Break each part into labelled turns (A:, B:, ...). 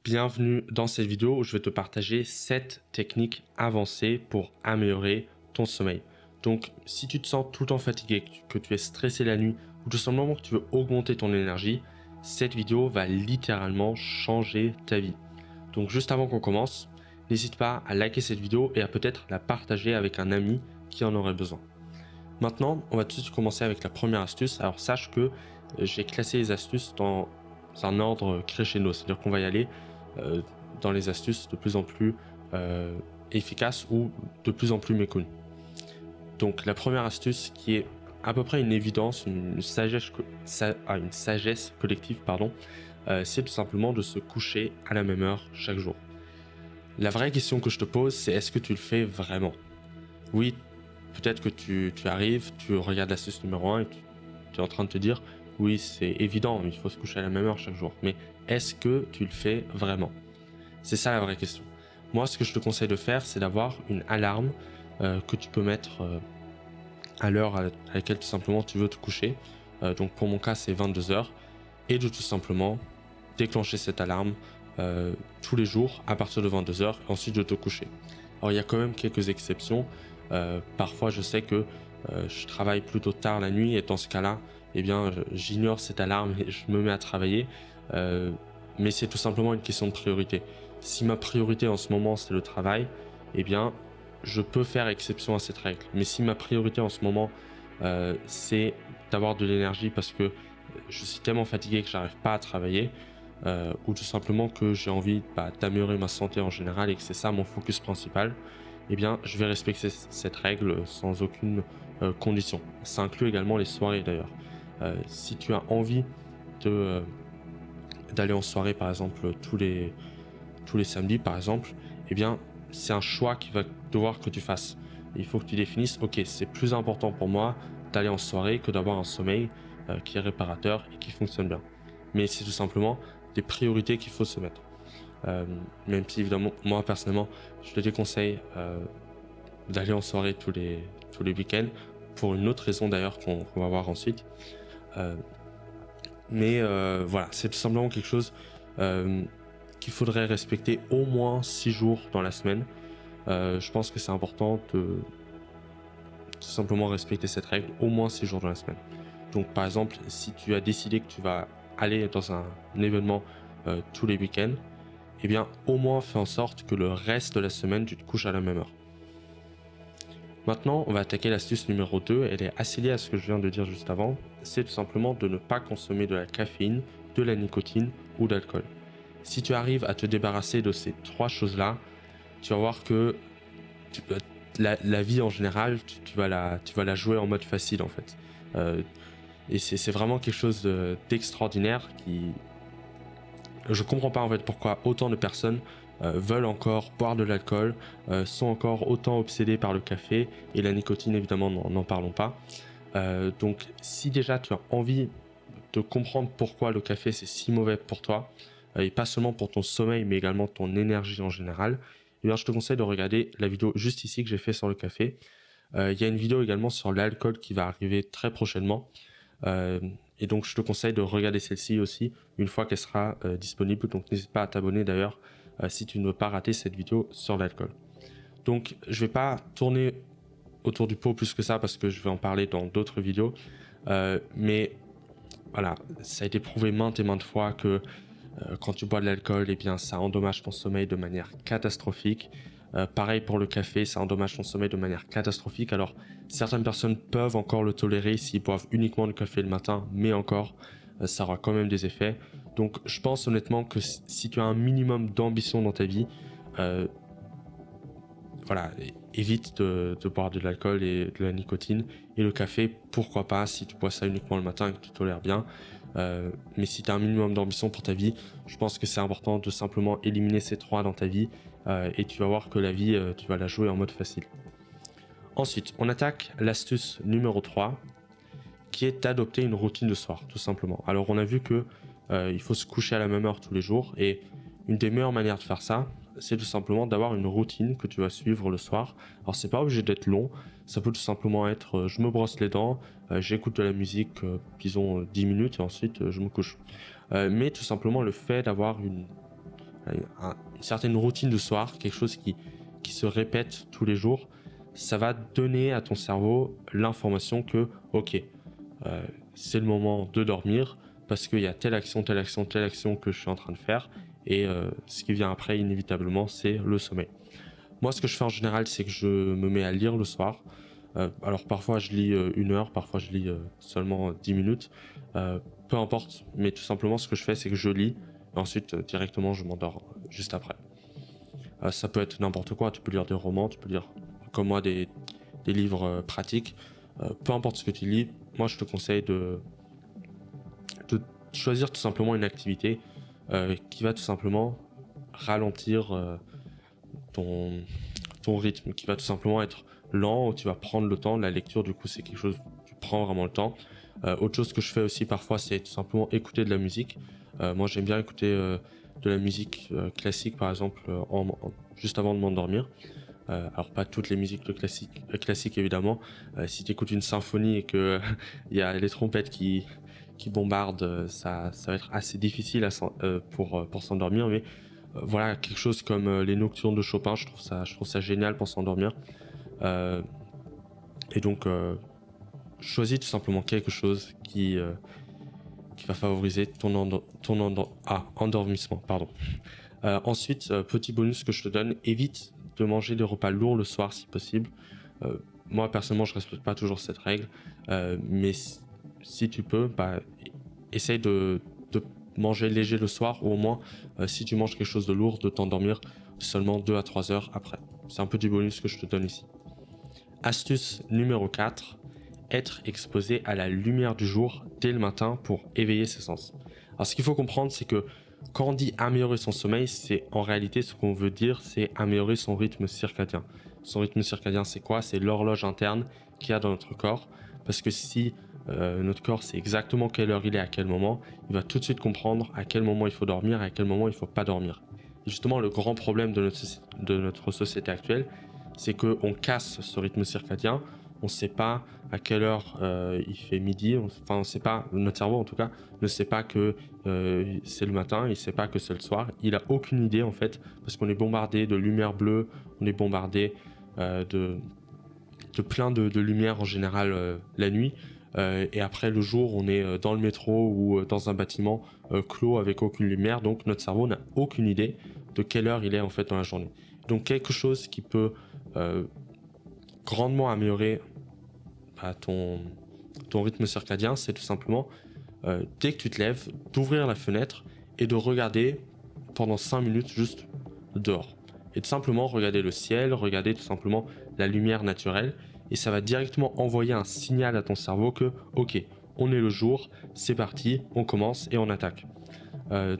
A: Bienvenue dans cette vidéo où je vais te partager 7 techniques avancées pour améliorer ton sommeil. Donc si tu te sens tout le temps fatigué, que tu es stressé la nuit ou tout simplement que tu veux augmenter ton énergie, cette vidéo va littéralement changer ta vie. Donc juste avant qu'on commence, n'hésite pas à liker cette vidéo et à peut-être la partager avec un ami qui en aurait besoin. Maintenant, on va tout de suite commencer avec la première astuce. Alors sache que j'ai classé les astuces dans un ordre crescendo, c'est-à-dire qu'on va y aller euh, dans les astuces de plus en plus efficaces ou de plus en plus méconnues. Donc la première astuce qui est à peu près une évidence, une sagesse collective, pardon, c'est tout simplement de se coucher à la même heure chaque jour. La vraie question que je te pose, c'est est-ce que tu le fais vraiment? Oui, peut-être que tu arrives, tu regardes l'astuce numéro 1 et tu es en train de te dire oui, c'est évident, il faut se coucher à la même heure chaque jour. Mais est-ce que tu le fais vraiment? C'est ça la vraie question. Moi, ce que je te conseille de faire, c'est d'avoir une alarme que tu peux mettre à l'heure à laquelle tout simplement tu veux te coucher. Donc pour mon cas, c'est 22 heures. Et de tout simplement déclencher cette alarme tous les jours à partir de 22 heures et ensuite de te coucher. Alors il y a quand même quelques exceptions. Parfois je sais que je travaille plutôt tard la nuit et dans ce cas-là, eh bien j'ignore cette alarme et je me mets à travailler. Mais c'est tout simplement une question de priorité. Si ma priorité en ce moment c'est le travail, eh bien je peux faire exception à cette règle. Mais si ma priorité en ce moment c'est d'avoir de l'énergie parce que je suis tellement fatigué que j'arrive pas à travailler, ou tout simplement que j'ai envie d'améliorer ma santé en général et que c'est ça mon focus principal, eh bien je vais respecter cette règle sans aucune condition. Ça inclut également les soirées d'ailleurs. Si tu as envie de d'aller en soirée par exemple tous les samedis par exemple, eh bien c'est un choix qu'il va devoir que tu fasses. Il faut que tu définisses, ok, c'est plus important pour moi d'aller en soirée que d'avoir un sommeil qui est réparateur et qui fonctionne bien. Mais c'est tout simplement des priorités qu'il faut se mettre. Euh, Même si évidemment, moi personnellement, je te déconseille d'aller en soirée tous les week-ends, pour une autre raison d'ailleurs qu'on va voir ensuite. Euh, mais voilà, c'est tout simplement quelque chose qu'il faudrait respecter au moins 6 jours dans la semaine. Je pense que c'est important de tout simplement respecter cette règle au moins 6 jours dans la semaine. Donc par exemple, si tu as décidé que tu vas aller dans un événement tous les week-ends, eh bien au moins fais en sorte que le reste de la semaine, tu te couches à la même heure. Maintenant, on va attaquer l'astuce numéro 2, elle est assez liée à ce que je viens de dire juste avant, c'est tout simplement de ne pas consommer de la caféine, de la nicotine ou d'alcool. Si tu arrives à te débarrasser de ces 3 choses-là, tu vas voir que tu- la vie en général, tu vas la jouer en mode facile en fait. Euh, et c'est vraiment quelque chose d'extraordinaire qui... Je comprends pas en fait pourquoi autant de personnes veulent encore boire de l'alcool, sont encore autant obsédées par le café et la nicotine évidemment, n'en parlons pas. Donc si déjà tu as envie de comprendre pourquoi le café c'est si mauvais pour toi, et pas seulement pour ton sommeil mais également ton énergie en général, eh bien je te conseille de regarder la vidéo juste ici que j'ai fait sur le café. Il y a une vidéo également sur l'alcool qui va arriver très prochainement. Et donc je te conseille de regarder celle-ci aussi une fois qu'elle sera disponible. Donc n'hésite pas à t'abonner d'ailleurs si tu ne veux pas rater cette vidéo sur l'alcool. Donc je vais pas tourner autour du pot plus que ça parce que je vais en parler dans d'autres vidéos. Mais voilà, ça a été prouvé maintes et maintes fois que quand tu bois de l'alcool, eh bien ça endommage ton sommeil de manière catastrophique. Pareil pour le café, ça endommage ton sommeil de manière catastrophique. Alors certaines personnes peuvent encore le tolérer s'ils boivent uniquement du café le matin, mais encore, ça aura quand même des effets. Donc je pense honnêtement que si tu as un minimum d'ambition dans ta vie, euh, voilà, évite de boire de l'alcool et de la nicotine. Et le café, pourquoi pas, si tu bois ça uniquement le matin et que tu tolères bien. Mais si tu as un minimum d'ambition pour ta vie, je pense que c'est important de simplement éliminer ces 3 dans ta vie. Et tu vas voir que la vie, tu vas la jouer en mode facile. Ensuite, on attaque l'astuce numéro 3, qui est d'adopter une routine de soir, tout simplement. Alors on a vu que il faut se coucher à la même heure tous les jours, et une des meilleures manières de faire ça, c'est tout simplement d'avoir une routine que tu vas suivre le soir. Alors c'est pas obligé d'être long, ça peut tout simplement être je me brosse les dents, j'écoute de la musique, disons 10 minutes et ensuite je me couche. Mais tout simplement le fait d'avoir une certaine routine de soir, quelque chose qui se répète tous les jours, ça va donner à ton cerveau l'information que, ok, c'est le moment de dormir parce qu'il y a telle action, telle action, telle action que je suis en train de faire et ce qui vient après, inévitablement, c'est le sommeil. Moi, ce que je fais en général, c'est que je me mets à lire le soir. Alors parfois je lis 1 heure, parfois je lis seulement 10 minutes, peu importe, mais tout simplement ce que je fais c'est que je lis, et ensuite directement je m'endors juste après. Ça peut être n'importe quoi, tu peux lire des romans, tu peux lire comme moi des livres pratiques, peu importe ce que tu lis, moi je te conseille de choisir tout simplement une activité qui va tout simplement ralentir ton, ton rythme, qui va tout simplement être lent, où tu vas prendre le temps. La lecture, du coup, c'est quelque chose où tu prends vraiment le temps. Autre chose que je fais aussi parfois, c'est tout simplement écouter de la musique. Moi, j'aime bien écouter de la musique classique, par exemple, juste avant de m'endormir. Alors, pas toutes les musiques classiques évidemment. Si tu écoutes une symphonie et que il y a les trompettes qui bombardent, ça va être assez difficile pour s'endormir, mais voilà, quelque chose comme les nocturnes de Chopin, je trouve ça génial pour s'endormir. Euh, et donc, choisis tout simplement quelque chose qui va favoriser ton endormissement. Pardon. Ensuite, petit bonus que je te donne, évite de manger des repas lourds le soir si possible. Euh, Moi, personnellement, je respecte pas toujours cette règle, mais si tu peux, essaye de manger léger le soir, ou au moins, si tu manges quelque chose de lourd, de t'endormir seulement 2 à 3 heures après. C'est un peu du bonus que je te donne ici. Astuce numéro 4, être exposé à la lumière du jour dès le matin pour éveiller ses sens. Alors ce qu'il faut comprendre, c'est que quand on dit améliorer son sommeil, c'est en réalité ce qu'on veut dire, c'est améliorer son rythme circadien. Son rythme circadien, c'est quoi? C'est l'horloge interne qu'il y a dans notre corps. Parce que si notre corps sait exactement quelle heure il est à quel moment, il va tout de suite comprendre à quel moment il faut dormir et à quel moment il ne faut pas dormir. Et justement, le grand problème de notre société actuelle, c'est qu'on casse ce rythme circadien. On ne sait pas à quelle heure il fait midi. Enfin, on sait pas, notre cerveau en tout cas, ne sait pas que c'est le matin, il ne sait pas que c'est le soir. Il n'a aucune idée en fait, parce qu'on est bombardé de lumière bleue, on est bombardé de plein de lumière en général la nuit. Et après le jour, on est dans le métro ou dans un bâtiment clos avec aucune lumière. Donc notre cerveau n'a aucune idée de quelle heure il est en fait dans la journée. Donc quelque chose qui peut grandement améliorer ton rythme circadien, c'est tout simplement, dès que tu te lèves, d'ouvrir la fenêtre et de regarder pendant 5 minutes juste dehors. Et tout simplement regarder le ciel, regarder tout simplement la lumière naturelle, et ça va directement envoyer un signal à ton cerveau que, ok, on est le jour, c'est parti, on commence et on attaque.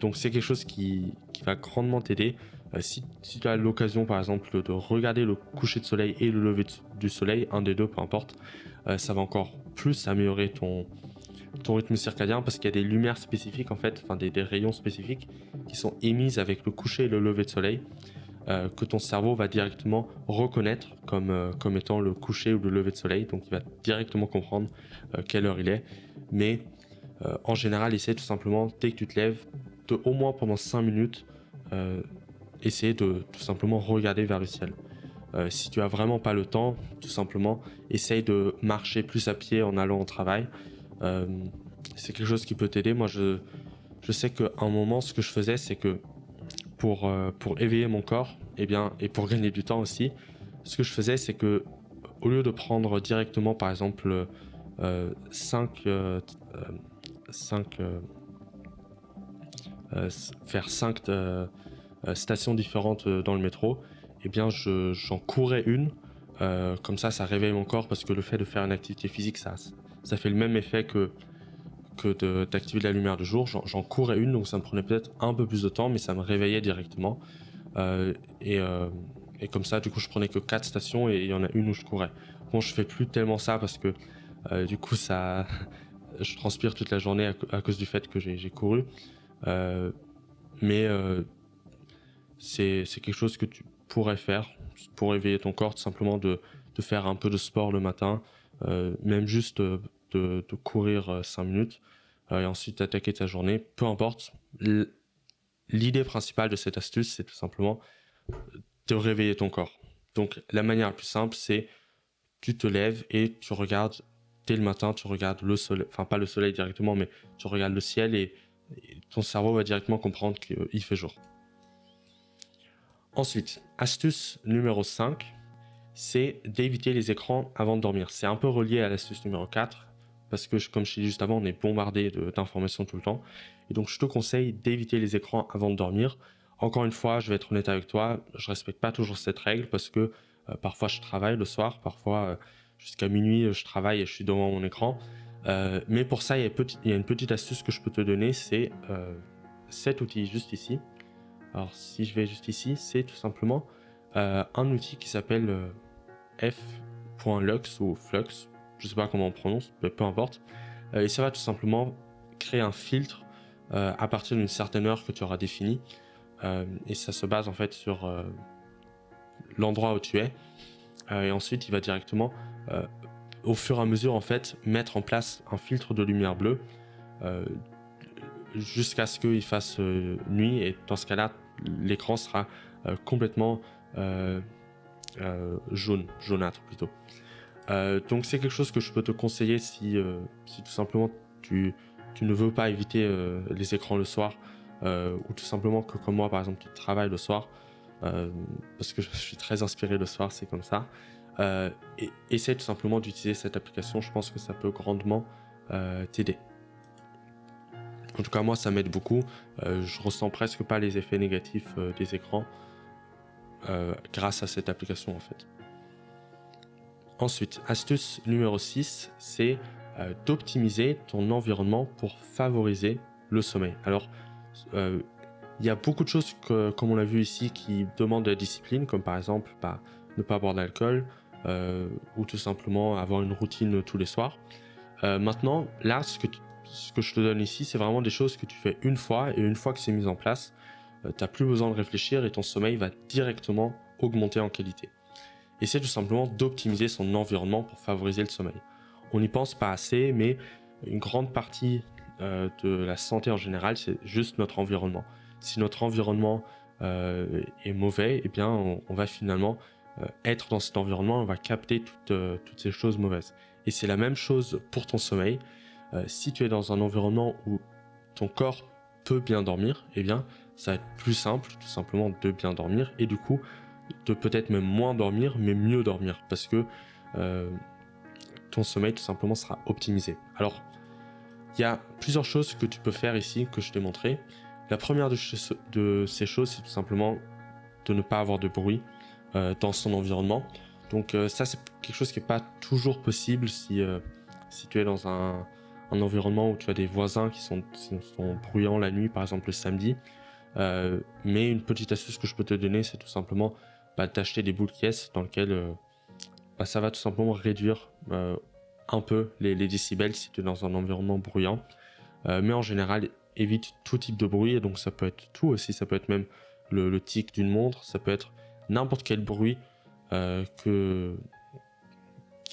A: Donc c'est quelque chose qui va grandement t'aider. Si tu as l'occasion par exemple de regarder le coucher de soleil et le lever du soleil, un des deux, peu importe, ça va encore plus améliorer ton rythme circadien parce qu'il y a des lumières spécifiques en fait, enfin des rayons spécifiques qui sont émises avec le coucher et le lever de soleil, que ton cerveau va directement reconnaître comme étant le coucher ou le lever de soleil, donc il va directement comprendre quelle heure il est. Mais en général, essaie tout simplement, dès que tu te lèves, de au moins pendant 5 minutes, essayer de tout simplement regarder vers le ciel. Si tu as vraiment pas le temps, tout simplement, essaye de marcher plus à pied en allant au travail. Euh, c'est quelque chose qui peut t'aider. Moi, je sais qu'à un moment, ce que je faisais, c'est que pour éveiller mon corps, et pour gagner du temps aussi, ce que je faisais, c'est que au lieu de prendre directement, par exemple, 5 faire 5 stations différentes dans le métro, eh bien j'en courais une. Comme ça réveille mon corps parce que le fait de faire une activité physique, ça fait le même effet que d'activer de la lumière du jour. J'en courais une, donc ça me prenait peut-être un peu plus de temps, mais ça me réveillait directement. Euh, et, euh, et comme ça, du coup, je prenais que 4 stations et il y en a une où je courais. Bon, je fais plus tellement ça parce que du coup, je transpire toute la journée à cause du fait que j'ai couru. Euh, mais c'est quelque chose que tu pourrais faire pour éveiller ton corps, tout simplement de faire un peu de sport le matin, même juste de courir 5 minutes et ensuite attaquer ta journée. Peu importe, l'idée principale de cette astuce, c'est tout simplement de réveiller ton corps. Donc la manière la plus simple, c'est tu te lèves et tu regardes, dès le matin, tu regardes le soleil, enfin pas le soleil directement, mais tu regardes le ciel et ton cerveau va directement comprendre qu'il fait jour. Ensuite, astuce numéro 5, c'est d'éviter les écrans avant de dormir. C'est un peu relié à l'astuce numéro 4, parce que comme je t'ai dit juste avant, on est bombardé d'informations tout le temps. Et donc je te conseille d'éviter les écrans avant de dormir. Encore une fois, je vais être honnête avec toi, je respecte pas toujours cette règle parce que parfois je travaille le soir, parfois jusqu'à minuit je travaille et je suis devant mon écran. Mais pour ça, il y a une petite astuce que je peux te donner, c'est cet outil juste ici. Alors si je vais juste ici, c'est tout simplement un outil qui s'appelle f.lux ou flux, je sais pas comment on prononce, mais peu importe. Et ça va tout simplement créer un filtre à partir d'une certaine heure que tu auras définie. Et ça se base en fait sur l'endroit où tu es. Et ensuite, il va directement, au fur et à mesure, en fait, mettre en place un filtre de lumière bleue jusqu'à ce qu'il fasse nuit. Et dans ce cas-là, l'écran sera complètement jaunâtre plutôt. Donc c'est quelque chose que je peux te conseiller si tout simplement tu ne veux pas éviter les écrans le soir, ou tout simplement que comme moi par exemple tu travailles le soir, parce que je suis très inspiré le soir, c'est comme ça. Essaie tout simplement d'utiliser cette application, je pense que ça peut grandement t'aider. En tout cas moi ça m'aide beaucoup, je ressens presque pas les effets négatifs des écrans grâce à cette application en fait. Ensuite, astuce numéro 6, c'est d'optimiser ton environnement pour favoriser le sommeil. Alors, il y a beaucoup de choses, comme on l'a vu ici, qui demandent de la discipline, comme par exemple ne pas boire d'alcool, ou tout simplement avoir une routine tous les soirs. Maintenant, là, ce que je te donne ici, c'est vraiment des choses que tu fais une fois, et une fois que c'est mis en place, tu n'as plus besoin de réfléchir et ton sommeil va directement augmenter en qualité. Et c'est tout simplement d'optimiser son environnement pour favoriser le sommeil. On n'y pense pas assez, mais une grande partie de la santé en général, c'est juste notre environnement. Si notre environnement est mauvais, eh bien, on va finalement être dans cet environnement, on va capter toutes ces choses mauvaises. Et c'est la même chose pour ton sommeil. Si tu es dans un environnement où ton corps peut bien dormir, eh bien, ça va être plus simple, tout simplement, de bien dormir. Et du coup, de peut-être même moins dormir, mais mieux dormir, parce que ton sommeil tout simplement sera optimisé. Alors, il y a plusieurs choses que tu peux faire ici, que je t'ai montré. La première de ces choses, c'est tout simplement de ne pas avoir de bruit dans son environnement. Donc ça, c'est quelque chose qui n'est pas toujours possible si tu es dans un environnement où tu as des voisins qui sont bruyants la nuit, par exemple le samedi. Mais une petite astuce que je peux te donner, c'est tout simplement d'acheter des boules caisses dans lesquelles ça va tout simplement réduire un peu les décibels si tu es dans un environnement bruyant. Mais en général, évite tout type de bruit, et donc ça peut être tout aussi, ça peut être même le tic d'une montre, ça peut être n'importe quel bruit qui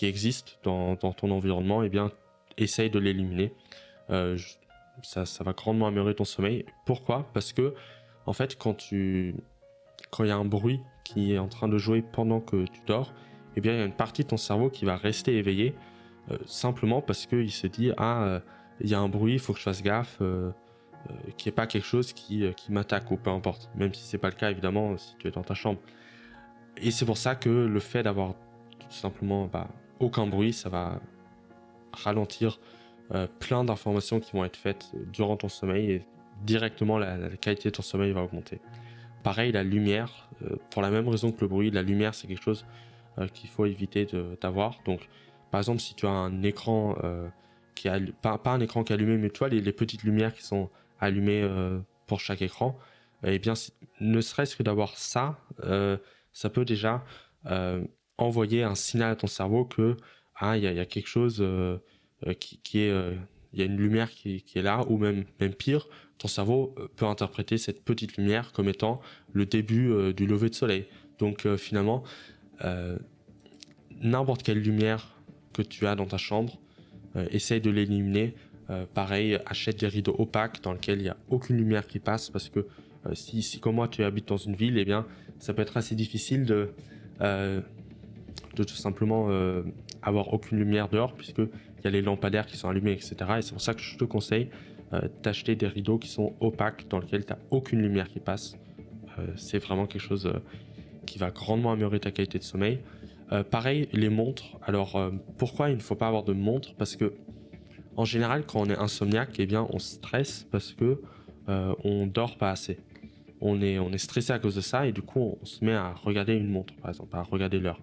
A: existe dans ton environnement, et bien essaye de l'éliminer. Ça va grandement améliorer ton sommeil. Pourquoi ? Parce que en fait, quand il y a un bruit qui est en train de jouer pendant que tu dors, eh bien il y a une partie de ton cerveau qui va rester éveillée simplement parce qu'il se dit il y a un bruit, il faut que je fasse gaffe, qu'il n'y ait pas quelque chose qui m'attaque ou peu importe, même si c'est pas le cas évidemment si tu es dans ta chambre. Et c'est pour ça que le fait d'avoir tout simplement aucun bruit, ça va ralentir plein d'informations qui vont être faites durant ton sommeil, et directement la qualité de ton sommeil va augmenter. Pareil, la lumière, pour la même raison que le bruit, la lumière c'est quelque chose qu'il faut éviter d'avoir. Donc par exemple, si tu as un écran pas un écran qui est allumé, mais tu vois les petites lumières qui sont allumées pour chaque écran, eh bien ne serait-ce que d'avoir ça, ça peut déjà envoyer un signal à ton cerveau que il y a quelque chose qui est il y a une lumière qui est là, ou même pire, ton cerveau peut interpréter cette petite lumière comme étant le début du lever de soleil. Donc finalement, n'importe quelle lumière que tu as dans ta chambre, essaye de l'éliminer. Pareil, achète des rideaux opaques dans lesquels il n'y a aucune lumière qui passe, parce que Si comme moi tu habites dans une ville, eh bien ça peut être assez difficile de tout simplement avoir aucune lumière dehors, puisque il y a les lampadaires qui sont allumés, etc. Et c'est pour ça que je te conseille d'acheter des rideaux qui sont opaques, dans lesquels tu n'as aucune lumière qui passe. C'est vraiment quelque chose qui va grandement améliorer ta qualité de sommeil. Pareil, les montres. Alors, pourquoi il ne faut pas avoir de montre? Parce que, en général, quand on est insomniaque, eh bien, on stresse parce que on dort pas assez. On est stressé à cause de ça et du coup, on se met à regarder une montre, par exemple, à regarder l'heure.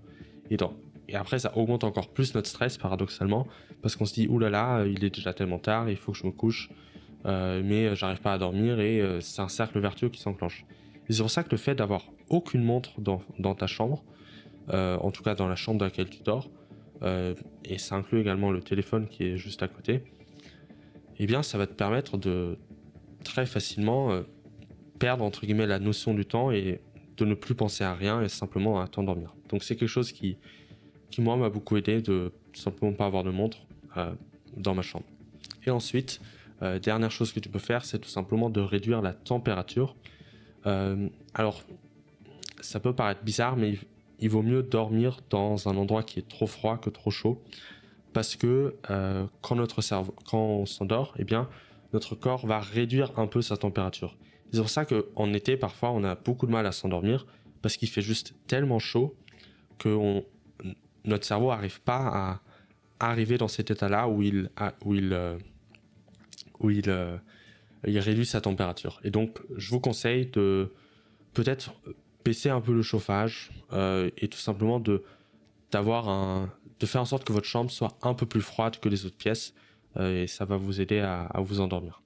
A: Et après, ça augmente encore plus notre stress, paradoxalement, parce qu'on se dit, ouh là là, il est déjà tellement tard, il faut que je me couche, mais j'arrive pas à dormir et c'est un cercle vertueux qui s'enclenche. Et c'est pour ça que le fait d'avoir aucune montre dans ta chambre, en tout cas dans la chambre dans laquelle tu dors, et ça inclut également le téléphone qui est juste à côté, eh bien ça va te permettre de très facilement perdre entre guillemets la notion du temps et de ne plus penser à rien et simplement à t'endormir. Donc c'est quelque chose qui moi m'a beaucoup aidé de simplement pas avoir de montre dans ma chambre. Et ensuite, dernière chose que tu peux faire, c'est tout simplement de réduire la température. Alors ça peut paraître bizarre, mais il vaut mieux dormir dans un endroit qui est trop froid que trop chaud, parce que quand on s'endort, eh bien notre corps va réduire un peu sa température. C'est pour ça qu'en été, parfois, on a beaucoup de mal à s'endormir, parce qu'il fait juste tellement chaud que notre cerveau n'arrive pas à arriver dans cet état-là où il réduit sa température. Et donc, je vous conseille de peut-être baisser un peu le chauffage et tout simplement de faire en sorte que votre chambre soit un peu plus froide que les autres pièces et ça va vous aider à vous endormir.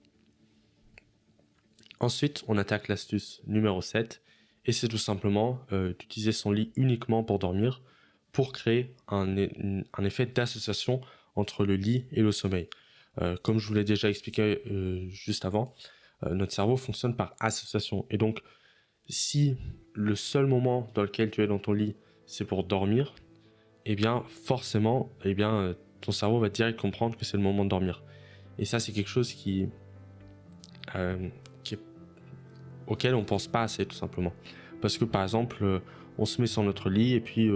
A: Ensuite, on attaque l'astuce numéro 7 et c'est tout simplement d'utiliser son lit uniquement pour dormir pour créer un effet d'association entre le lit et le sommeil. Comme je vous l'ai déjà expliqué juste avant, notre cerveau fonctionne par association et donc si le seul moment dans lequel tu es dans ton lit c'est pour dormir, eh bien forcément ton cerveau va direct comprendre que c'est le moment de dormir. Et ça c'est quelque chose auquel on pense pas assez tout simplement. Parce que par exemple, on se met sur notre lit et puis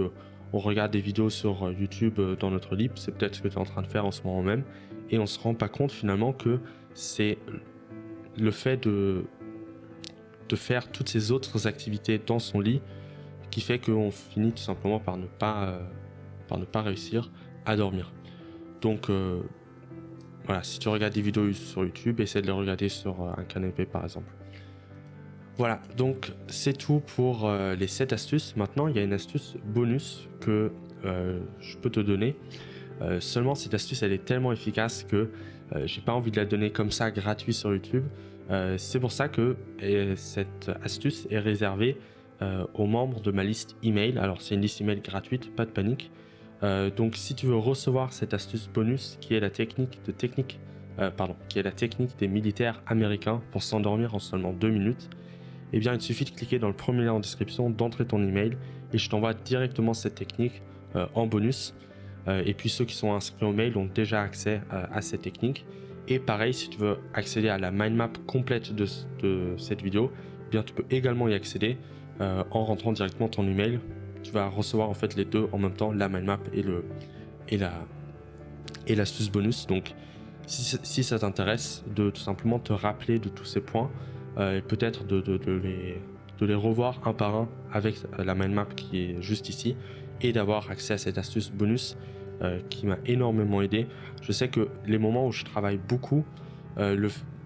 A: on regarde des vidéos sur YouTube dans notre lit, c'est peut-être ce que tu es en train de faire en ce moment même, et on se rend pas compte finalement que c'est le fait de faire toutes ces autres activités dans son lit qui fait qu'on finit tout simplement par ne pas réussir à dormir. Donc voilà, si tu regardes des vidéos sur YouTube, essaie de les regarder sur un canapé par exemple. Voilà, donc c'est tout pour les 7 astuces. Maintenant, il y a une astuce bonus que je peux te donner. Seulement, cette astuce, elle est tellement efficace que j'ai pas envie de la donner comme ça, gratuit sur YouTube. C'est pour ça que cette astuce est réservée aux membres de ma liste email. Alors, c'est une liste email gratuite, pas de panique. Donc, si tu veux recevoir cette astuce bonus, qui est la technique des militaires américains pour s'endormir en seulement 2 minutes, eh bien il te suffit de cliquer dans le premier lien en description, d'entrer ton email et je t'envoie directement cette technique en bonus. Et puis ceux qui sont inscrits au mail ont déjà accès à cette technique. Et pareil, si tu veux accéder à la mind map complète de cette vidéo, eh bien tu peux également y accéder en rentrant directement ton email. Tu vas recevoir en fait les deux en même temps, la mind map et l'astuce bonus. Donc si ça t'intéresse, de tout simplement te rappeler de tous ces points, et peut-être de les revoir un par un avec la mind map qui est juste ici, et d'avoir accès à cette astuce bonus qui m'a énormément aidé. Je sais que les moments où je travaille beaucoup,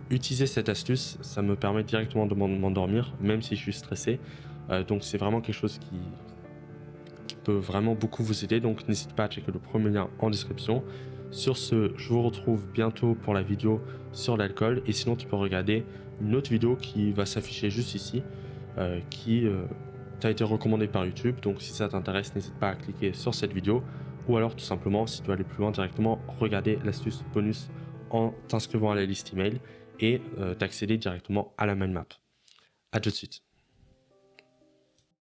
A: utiliser cette astuce, ça me permet directement de m'endormir, même si je suis stressé. Donc c'est vraiment quelque chose qui peut vraiment beaucoup vous aider. Donc n'hésite pas à checker le premier lien en description. Sur ce, je vous retrouve bientôt pour la vidéo sur l'alcool. Et sinon, tu peux regarder une autre vidéo qui va s'afficher juste ici, qui t'a été recommandée par YouTube. Donc si ça t'intéresse, n'hésite pas à cliquer sur cette vidéo. Ou alors tout simplement, si tu veux aller plus loin directement, regarder l'astuce bonus en t'inscrivant à la liste email et d'accéder directement à la mind map. À tout de suite.